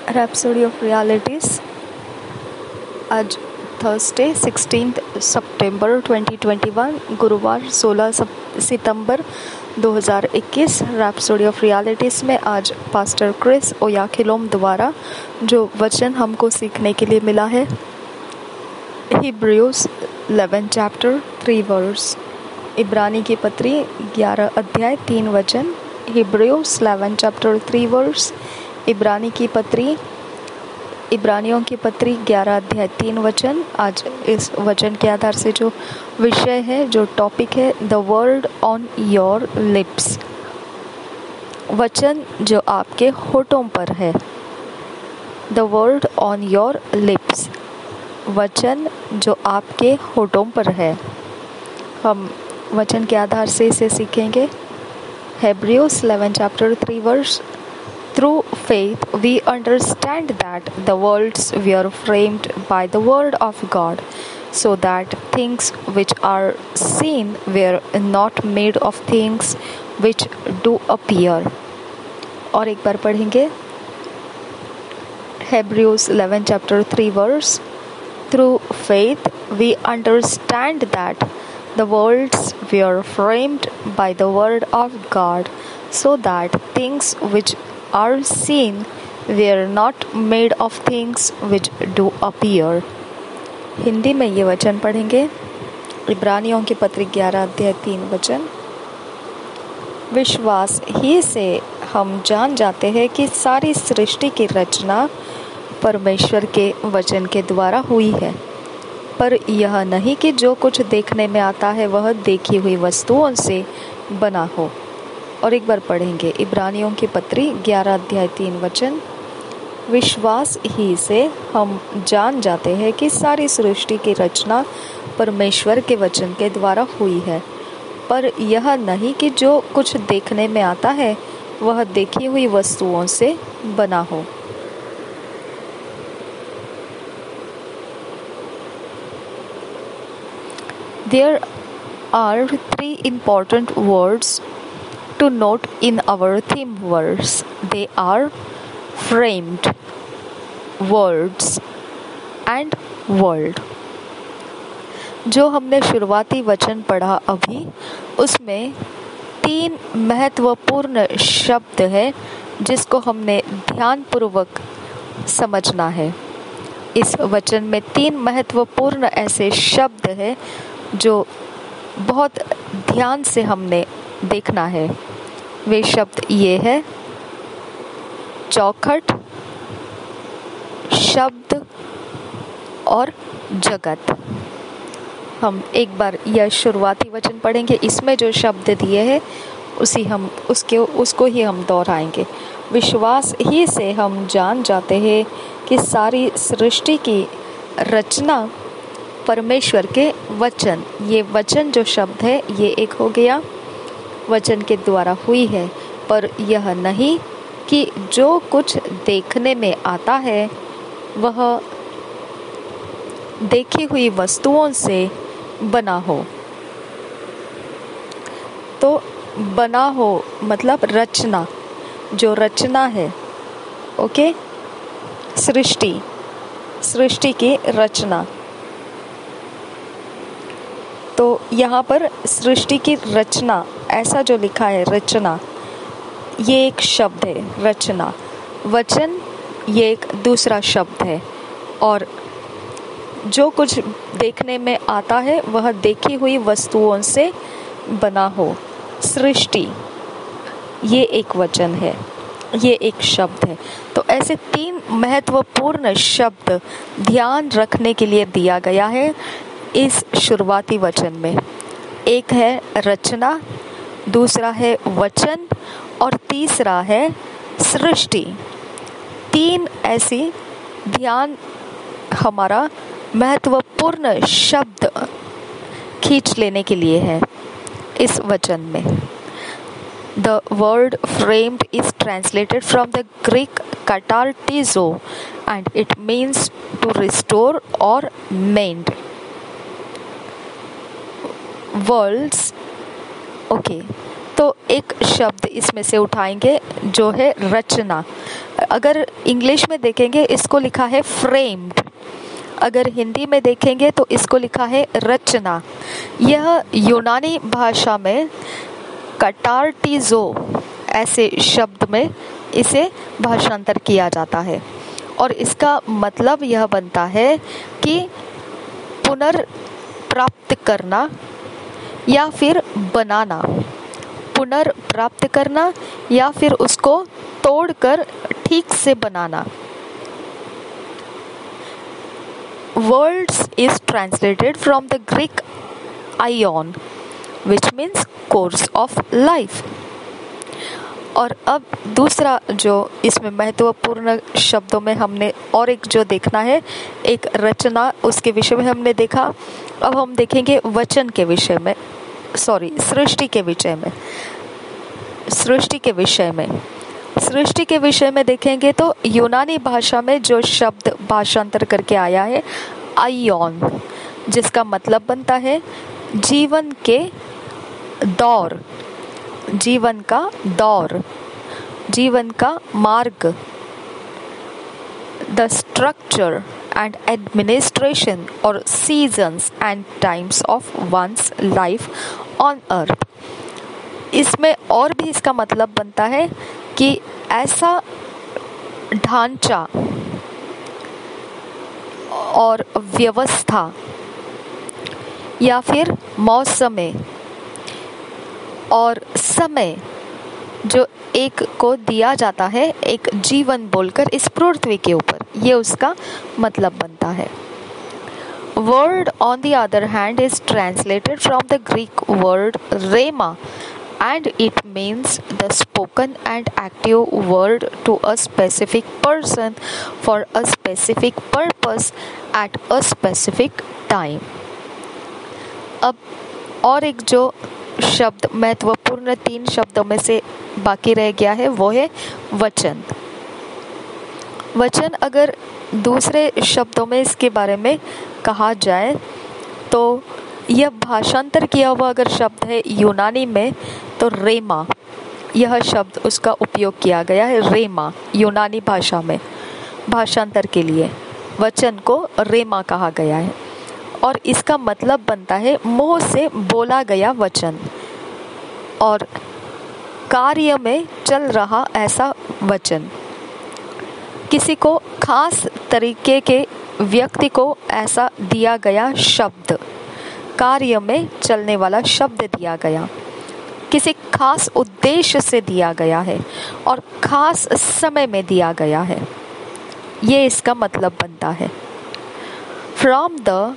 Rhapsody of realities. आज Thursday 16 सितंबर 2021, गुरुवार 16 सितंबर 2021। Rhapsody of realities में आज पास्टर क्रिस ओयाखिलोम द्वारा जो वचन हमको सीखने के लिए मिला है, हिब्रूज 11 चैप्टर 3 वर्स। इब्रानी की पत्री 11 अध्याय 3 वचन। Hebrews 11 chapter 3 verse. इब्रानियों की पत्री 11 अध्याय 3 वचन। आज इस वचन के आधार से जो विषय है, जो टॉपिक है, the word on your lips, वचन जो आपके होठों पर है। The word on your lips, वचन जो आपके होठों पर है। हम वचन के आधार से इसे सीखेंगे। Hebrews 11 chapter 3 verse. Through faith we understand that the worlds were framed by the word of God, so that things which are seen were not made of things which do appear. और एक बार पढ़ेंगे। Hebrews 11 chapter 3 verse. Through faith we understand that the worlds were framed by the word of God, so that things which are seen were not made of things which do appear. Hindi में ये वचन पढ़ेंगे। इब्रानियों की पत्री 11 अध्याय 3 वचन। विश्वास ही से हम जान जाते हैं कि सारी सृष्टि की रचना परमेश्वर के वचन के द्वारा हुई है, पर यह नहीं कि जो कुछ देखने में आता है वह देखी हुई वस्तुओं से बना हो। और एक बार पढ़ेंगे। इब्रानियों की पत्री 11 अध्याय 3 वचन। विश्वास ही से हम जान जाते हैं कि सारी सृष्टि की रचना परमेश्वर के वचन के द्वारा हुई है, पर यह नहीं कि जो कुछ देखने में आता है वह देखी हुई वस्तुओं से बना हो। There are three important words to note in our theme verse. They are framed, words and world. जो हमने शुरुआती वचन पढ़ा अभी, उसमें 3 महत्वपूर्ण शब्द है जिसको हमने ध्यानपूर्वक समझना है। इस वचन में 3 महत्वपूर्ण ऐसे शब्द हैं जो बहुत ध्यान से हमने देखना है। वे शब्द ये है: चौखट, शब्द और जगत। हम एक बार यह शुरुआती वचन पढ़ेंगे। इसमें जो शब्द दिए हैं उसको ही हम दोहराएंगे। विश्वास ही से हम जान जाते हैं कि सारी सृष्टि की रचना परमेश्वर के वचन, ये वचन जो शब्द है ये एक हो गया, वचन के द्वारा हुई है, पर यह नहीं कि जो कुछ देखने में आता है वह देखी हुई वस्तुओं से बना हो। तो बना हो मतलब रचना, जो रचना है, ओके, सृष्टि की रचना। तो यहाँ पर सृष्टि की रचना ऐसा जो लिखा है, रचना, ये एक शब्द है, रचना। वचन ये एक दूसरा शब्द है, और जो कुछ देखने में आता है वह देखी हुई वस्तुओं से बना हो। सृष्टि ये एक वचन है, ये एक शब्द है। तो ऐसे 3 महत्वपूर्ण शब्द ध्यान रखने के लिए दिया गया है इस शुरुआती वचन में। एक है रचना, दूसरा है वचन और तीसरा है सृष्टि। 3 ऐसी ध्यान हमारा महत्वपूर्ण शब्द खींच लेने के लिए है इस वचन में। The word framed is translated from the Greek katartizo and it means to restore or mend. Worlds, okay, तो एक शब्द इसमें से उठाएंगे जो है रचना। अगर इंग्लिश में देखेंगे इसको लिखा है फ्रेम्ड, अगर हिंदी में देखेंगे तो इसको लिखा है रचना। यह यूनानी भाषा में कटार्टिज़ो ऐसे शब्द में इसे भाषांतर किया जाता है और इसका मतलब यह बनता है कि पुनर्प्राप्त करना या फिर बनाना, पुनर्प्राप्त करना या फिर उसको तोड़कर ठीक से बनाना। Words is translated from the Greek aion, which means course of life। और अब दूसरा जो इसमें महत्वपूर्ण शब्दों में हमने और एक जो देखना है, एक रचना, उसके विषय में हमने देखा। अब हम देखेंगे वचन के विषय में, सृष्टि के विषय में। सृष्टि के विषय में देखेंगे तो यूनानी भाषा में जो शब्द भाषांतर करके आया है आइऑन, जिसका मतलब बनता है जीवन के दौर, जीवन का दौर, जीवन का मार्ग। द स्ट्रक्चर एंड एडमिनिस्ट्रेशन और seasons and times of one's life on earth. इसमें और भी इसका मतलब बनता है कि ऐसा ढांचा और व्यवस्था या फिर मौसम और समय जो एक को दिया जाता है एक जीवन बोलकर इस पृथ्वी के ऊपर, ये उसका मतलब बनता है। Word on the other hand is translated from the Greek word rhema and it means the spoken and active word to a specific person for a specific purpose at a specific time। अब और एक जो शब्द महत्वपूर्ण 3 शब्दों में से बाकी रह गया है वो है वचन। वचन अगर दूसरे शब्दों में इसके बारे में कहा जाए तो यह भाषांतर किया हुआ अगर शब्द है यूनानी में तो रेमा, यह शब्द उसका उपयोग किया गया है रेमा यूनानी भाषा में भाषांतर के लिए। वचन को रेमा कहा गया है और इसका मतलब बनता है मुंह से बोला गया वचन और कार्य में चल रहा ऐसा वचन। किसी को खास तरीके के व्यक्ति को ऐसा दिया गया शब्द, कार्य में चलने वाला शब्द दिया गया, किसी खास उद्देश्य से दिया गया है और खास समय में दिया गया है, ये इसका मतलब बनता है। From the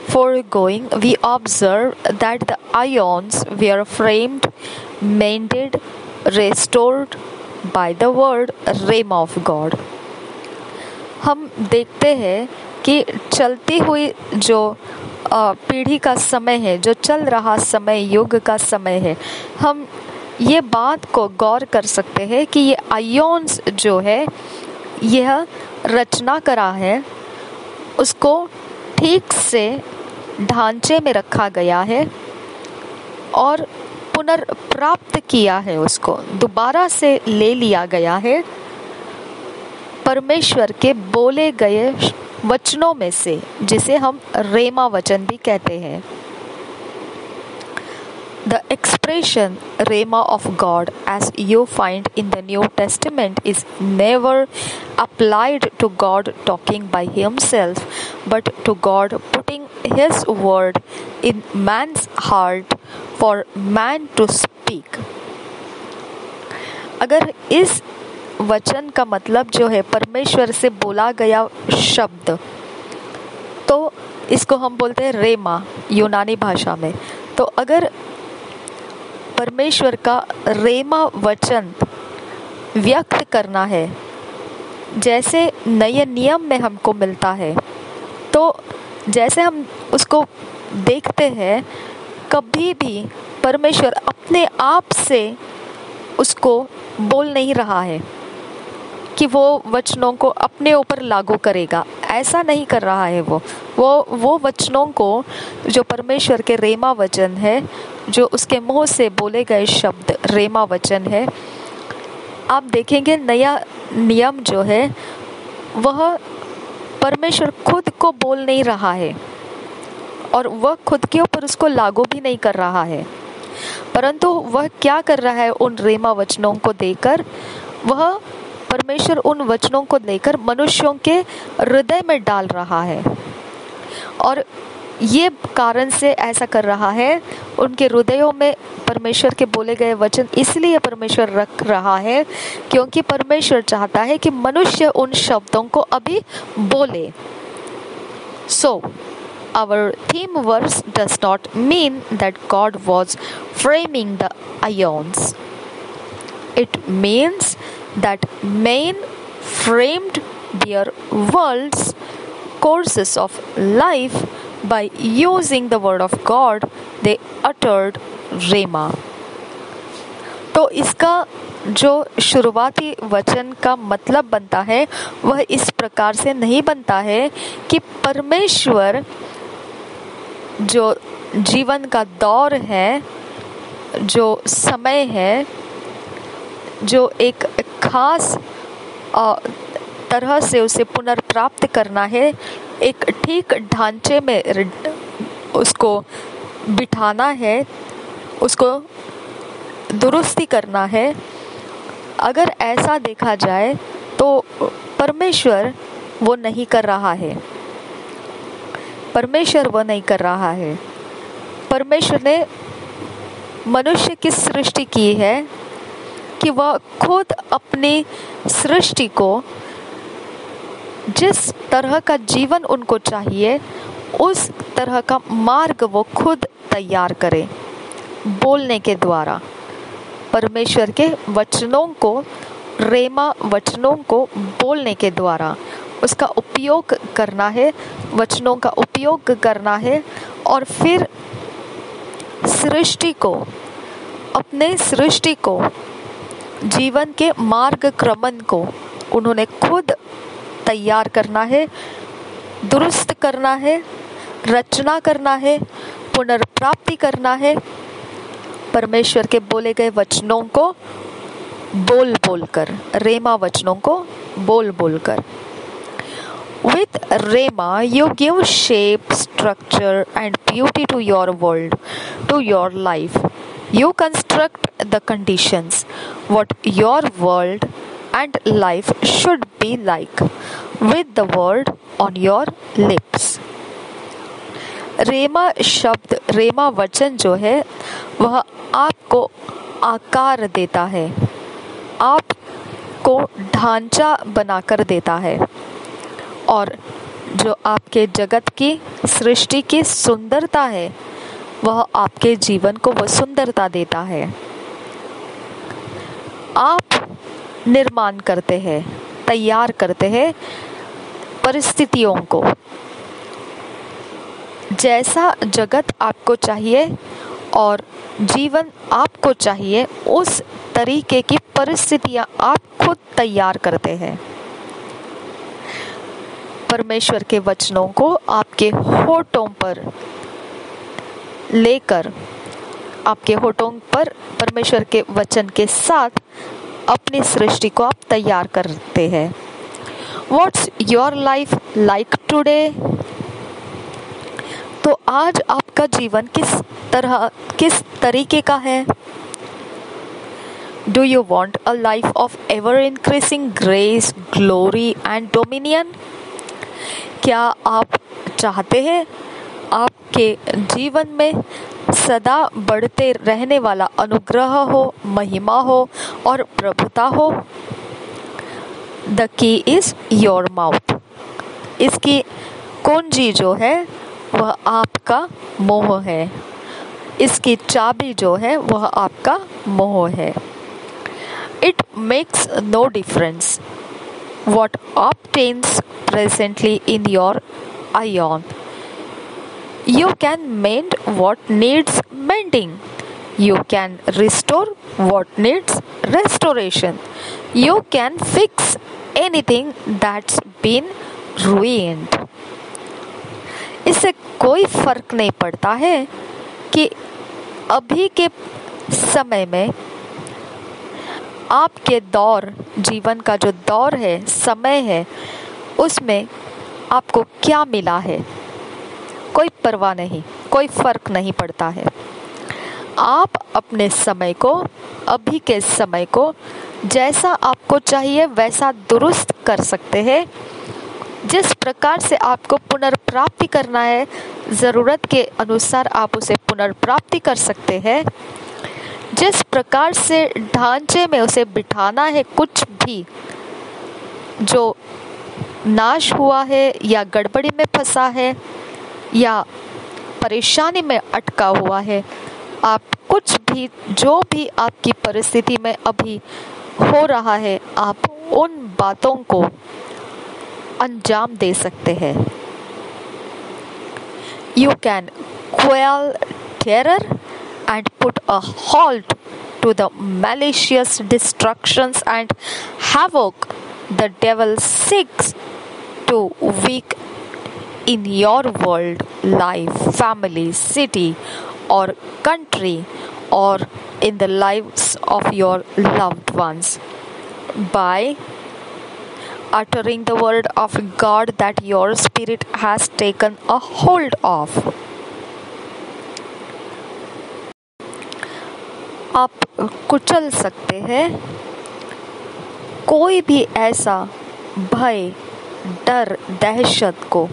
foregoing we observe that the ions were framed, mended, restored by the word rhema of God। हम देखते हैं कि चलती हुई जो पीढ़ी का समय है, जो चल रहा समय, युग का समय है, हम ये बात को गौर कर सकते हैं कि ये आयोन्स जो है यह रचना करा है, उसको ठीक से ढांचे में रखा गया है और पुनर्प्राप्त किया है, उसको दोबारा से ले लिया गया है परमेश्वर के बोले गए वचनों में से, जिसे हम रेमा वचन भी कहते हैं। The expression rhema of God as you find in the New Testament is never applied to God talking by himself, but to God putting his word in man's heart for man to speak। अगर इस वचन का मतलब जो है परमेश्वर से बोला गया शब्द, तो इसको हम बोलते हैं रेमा यूनानी भाषा में। तो अगर परमेश्वर का रेमा वचन व्यक्त करना है जैसे नए नियम में हमको मिलता है, तो जैसे हम उसको देखते हैं, कभी भी परमेश्वर अपने आप से उसको बोल नहीं रहा है, कि वो वचनों को अपने ऊपर लागू करेगा, ऐसा नहीं कर रहा है। वो वचनों को, जो परमेश्वर के रेमा वचन है, जो उसके मुंह से बोले गए शब्द रेमा वचन है, आप देखेंगे नया नियम जो है वह परमेश्वर खुद को बोल नहीं रहा है और वह खुद के ऊपर उसको लागू भी नहीं कर रहा है, परंतु वह क्या कर रहा है, उन रेमा वचनों को देकर वह परमेश्वर उन वचनों को लेकर मनुष्यों के हृदय में डाल रहा है। और ये कारण से ऐसा कर रहा है, उनके हृदयों में परमेश्वर के बोले गए वचन इसलिए परमेश्वर रख रहा है क्योंकि परमेश्वर चाहता है कि मनुष्य उन शब्दों को अभी बोले। So, our theme verse does not mean that God was framing the ions. It means that men framed their world's courses of life by using the word of God they uttered रेमा। तो इसका जो शुरुआती वचन का मतलब बनता है वह इस प्रकार से नहीं बनता है कि परमेश्वर जो जीवन का दौर है, जो समय है, जो एक खास तरह से उसे पुनर्प्राप्त करना है, एक ठीक ढांचे में उसको बिठाना है, उसको दुरुस्ती करना है। अगर ऐसा देखा जाए तो परमेश्वर वो नहीं कर रहा है। परमेश्वर वो नहीं कर रहा है। परमेश्वर ने मनुष्य की सृष्टि की है कि वह खुद अपनी सृष्टि को जिस तरह का जीवन उनको चाहिए उस तरह का मार्ग वो खुद तैयार करे बोलने के द्वारा। परमेश्वर के वचनों को, रेमा वचनों को बोलने के द्वारा उसका उपयोग करना है, वचनों का उपयोग करना है और फिर सृष्टि को, अपने सृष्टि को, जीवन के मार्ग क्रमण को उन्होंने खुद तैयार करना है, दुरुस्त करना है, रचना करना है, पुनर्प्राप्ति करना है। परमेश्वर के बोले गए वचनों को बोल बोल कर, रेमा वचनों को बोल बोल कर। With Rema, you give shape, structure and beauty to your world, to your life. You construct the conditions, what your world and life should be like, with the word on your lips. रेमा शब्द, रेमा वचन जो है वह आपको आकार देता है, आपको ढांचा बनाकर देता है और जो आपके जगत की, सृष्टि की सुंदरता है वह आपके जीवन को वह सुंदरता देता है। आप निर्माण करते हैं, तैयार करते हैं परिस्थितियों को। जैसा जगत आपको चाहिए और जीवन आपको चाहिए उस तरीके की परिस्थितियां आप खुद तैयार करते हैं। परमेश्वर के वचनों को आपके होठों पर लेकर, आपके होठों पर परमेश्वर के वचन के साथ अपनी सृष्टि को आप तैयार करते हैं। What's your life like today? तो आज आपका जीवन किस तरीके का है? Do you want a life of ever increasing grace, glory and dominion? क्या आप चाहते हैं आपके जीवन में सदा बढ़ते रहने वाला अनुग्रह हो, महिमा हो और प्रभुता हो? The key is your mouth. इसकी कुंजी जो है वह आपका मुंह है। इसकी चाबी जो है वह आपका मुंह है। It makes no difference what obtains presently in your ion. You can mend what needs mending. You can restore what needs restoration. You can fix anything that's been ruined. इससे कोई फर्क नहीं पड़ता है कि अभी के समय में आपके दौर, जीवन का जो दौर है, समय है, उसमें आपको क्या मिला है। कोई परवाह नहीं, कोई फर्क नहीं पड़ता है। आप अपने समय को, अभी के समय को जैसा आपको चाहिए वैसा दुरुस्त कर सकते हैं। जिस प्रकार से आपको पुनर्प्राप्ति करना है, ज़रूरत के अनुसार आप उसे पुनर्प्राप्ति कर सकते हैं। जिस प्रकार से ढांचे में उसे बिठाना है, कुछ भी जो नाश हुआ है या गड़बड़ी में फंसा है या परेशानी में अटका हुआ है, आप कुछ भी, जो भी आपकी परिस्थिति में अभी हो रहा है, आप उन बातों को अंजाम दे सकते हैं। You can quell terror and put a halt to the malicious destructions and havoc the devil seeks to wreak in your world, life, family, city, or country, or in the lives of your loved ones, by uttering the word of God that your spirit has taken a hold of. आप कुचल सकते हैं कोई भी ऐसा भय, डर, दहशत को,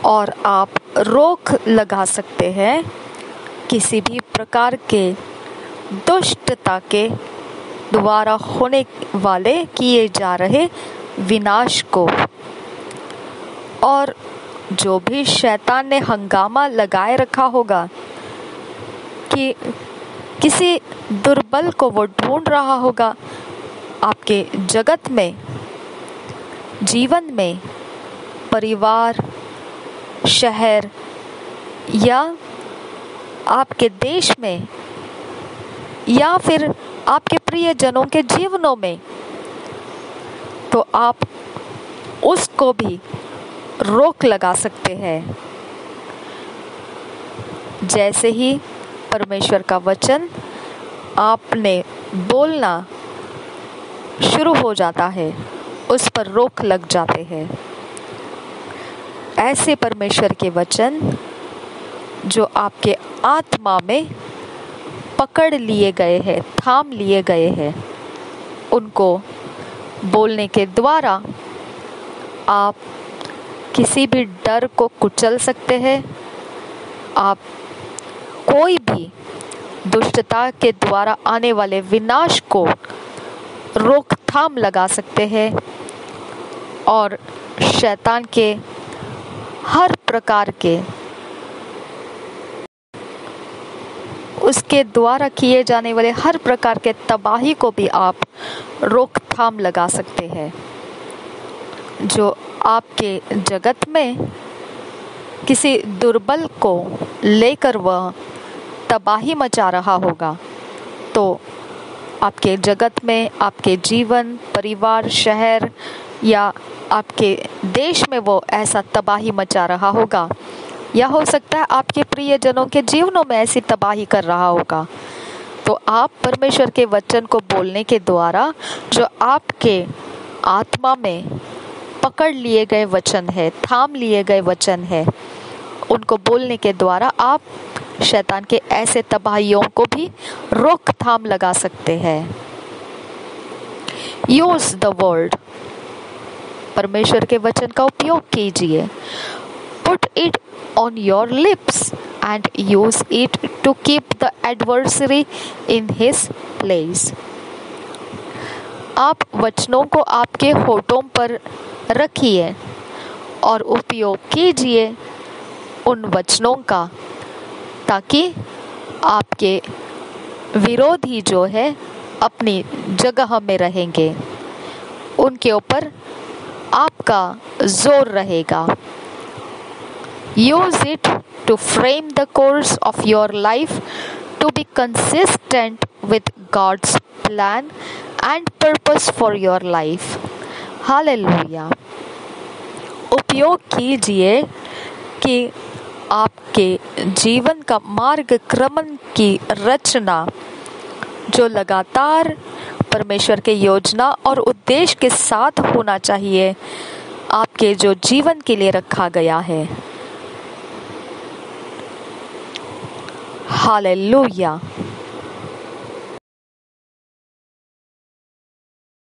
और आप रोक लगा सकते हैं किसी भी प्रकार के दुष्टता के द्वारा होने वाले, किए जा रहे विनाश को। और जो भी शैतान ने हंगामा लगाए रखा होगा कि किसी दुर्बल को वो ढूंढ रहा होगा आपके जगत में, जीवन में, परिवार, शहर या आपके देश में या फिर आपके प्रियजनों के जीवनों में, तो आप उसको भी रोक लगा सकते हैं। जैसे ही परमेश्वर का वचन आपने बोलना शुरू हो जाता है, उस पर रोक लग जाते हैं। ऐसे परमेश्वर के वचन जो आपके आत्मा में पकड़ लिए गए हैं, थाम लिए गए हैं, उनको बोलने के द्वारा आप किसी भी डर को कुचल सकते हैं। आप कोई भी दुष्टता के द्वारा आने वाले विनाश को रोकथाम लगा सकते हैं और शैतान के हर प्रकार के, उसके द्वारा किए जाने वाले हर प्रकार के तबाही को भी आप रोकथाम लगा सकते हैं। जो आपके जगत में किसी दुर्बल को लेकर वह तबाही मचा रहा होगा, तो आपके जगत में, आपके जीवन, परिवार, शहर या आपके देश में वो ऐसा तबाही मचा रहा होगा, या हो सकता है आपके प्रियजनों के जीवनों में ऐसी तबाही कर रहा होगा, तो आप परमेश्वर के वचन को बोलने के द्वारा, जो आपके आत्मा में पकड़ लिए गए वचन है, थाम लिए गए वचन है, उनको बोलने के द्वारा आप शैतान के ऐसे तबाहियों को भी रोकथाम लगा सकते हैं। यूज द वर्ड, परमेश्वर के वचन का उपयोग कीजिए। Put it on your lips and use it to keep the adversary in his place. आप वचनों को आपके होठों पर रखिए और उपयोग कीजिए उन वचनों का, ताकि आपके विरोधी जो है अपनी जगह में रहेंगे, उनके ऊपर आपका जोर रहेगा। Use it to frame the course of your life to be consistent with God's plan and purpose for your life. Hallelujah. उपयोग कीजिए कि आपके जीवन का मार्गक्रमण की रचना जो लगातार परमेश्वर के योजना और उद्देश्य के साथ होना चाहिए, आपके जो जीवन के लिए रखा गया है। हालेलुया।